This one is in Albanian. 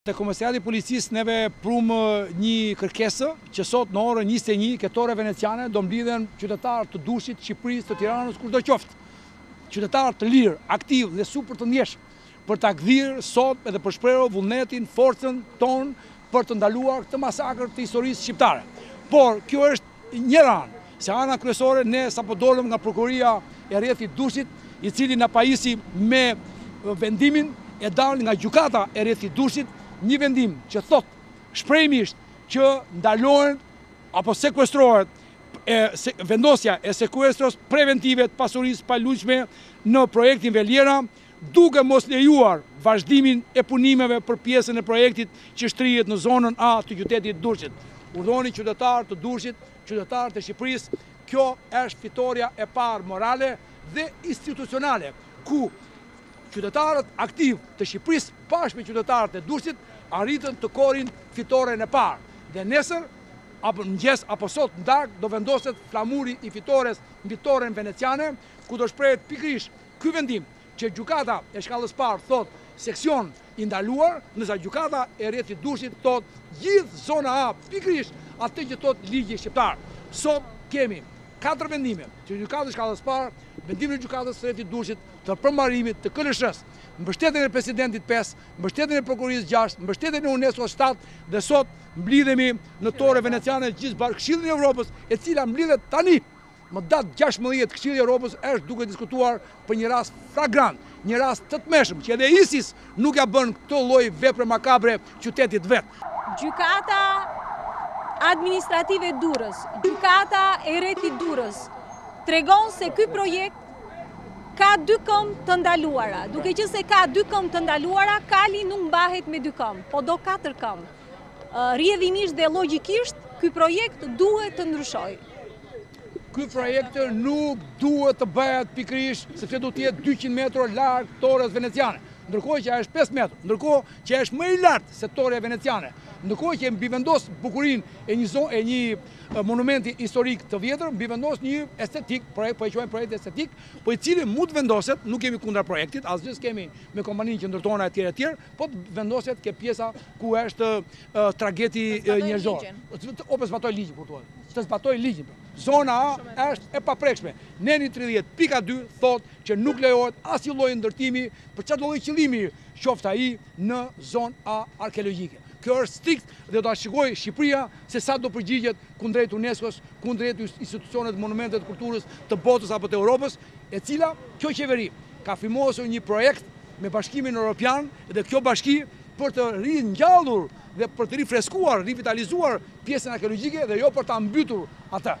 Te Komisariati i Policisë neve prum një kërkesë që sot në orën 21 ketore veneciane do mblidhen qytetarë të Dushit, Shqipërisë, të Tiranës, kushdo qoftë. Qytetarë të lirë, aktiv dhe super të ndjeshëm për ta gdhirë sot edhe për shprehur vullnetin, forcën tonë për të ndaluar këtë masakër të historisë shqiptare. Por kjo është një ranë, se ana kryesore ne sapo dolëm nga prokuroria e rrethit Dushit, i cili na pajisi me vendimin e dalë nga gjykata e rrethit Dushit, një vendim që thot shprehimisht që ndalohen apo sekuestrohet vendosja e sekuestros preventive të pasurisë palujshme në projektin Veliera, duke mos lejuar vazhdimin e punimeve për pjesën e projektit që shtrihet në zonën A të qytetit Dushit. Urdhoni qytetarët të Dushit, qytetarët e Shqipërisë, kjo është fitoria e parë morale dhe institucionale, ku qytetarët aktiv të Shqipërisë bashkë me qytetarët e Dushit arritën të korin fitoren e parë. Dhe nesër, apo mëngjes, apo sot në darkë, do vendoset flamuri i fitores në fitoren veneciane, ku do shprehet pikërisht ky vendim që gjykata e shkallës parë thot seksion i ndaluar, ndërsa gjykata e rrethit Dushit thot gjithë zona A, pikërisht atë që thot ligji shqiptar. Sot kemi 4 vendime që gjykata e shkallës parë, vendimin e gjykatës së rrethit Dushit, të përmarrimit të KLSH-s, mbështetjen e presidentit 5, mbështetjen e prokurorisë 6, mbështetjen e UNESCO 7 dhe sot mblidhemi në tore veneciane gjithë bashkë Këshilli i Evropës, e cila mblidhet tani. Më datë 16 Këshilli i Evropës është duke diskutuar për një rast flagrant, një rast të tmeshëm, që edhe ISIS nuk ja bën këtë lloj vepre makabre qytetit vet. Gjykata administrative Durrës, gjykata e rrethit Durrës tregon se ky projekt ka 2 këmbë të ndaluara. Duke qenë se ka 2 këmbë të ndaluara, Kali nuk mbahet me 2 këmbë, po do 4 këmbë. Rrjedhimisht dhe logjikisht, ky projekt duhet të ndryshojë. Ky projekt nuk duhet të bëhet pikërisht sepse do të jetë 200 metra larg torres veneciane, ndërkohë që është 5 metra, ndërkohë që është më i lartë se torja veneciane, ndërkohë që mbivendos bukurinë e një monumenti historik të vjetër, mbivendos një estetik, projekt, po e quajmë projekt estetik, po i cili mund vendoset, nuk kemi kundër projektit, asgjë s'kemi me kompaninë që ndërtona etj, po vendoset ke pjesa ku është tragedi njerëzor. Ose zbatoj ligjin, po thuaj. Të zbatoj ligjin. Zona A është e paprekshme. Neni 30.2 thot që nuk lejohet asnjë lloj ndërtimi për çdo lloj qëllimi qoftë ai në zonë A arkeologjike. Kjo është strikt dhe do ta shikojë Shqipëria se sa do përgjigjet kundrejt UNESCO-s, kundrejt institucioneve të monumentet të kulturës të botës apo të Europës, e cila kjo qeveri ka firmosur një projekt me Bashkimin Evropian dhe kjo bashki për të ringjallur dhe për të rifreskuar, rivitalizuar pjesën arkeologjike dhe jo për ta mbytur atë.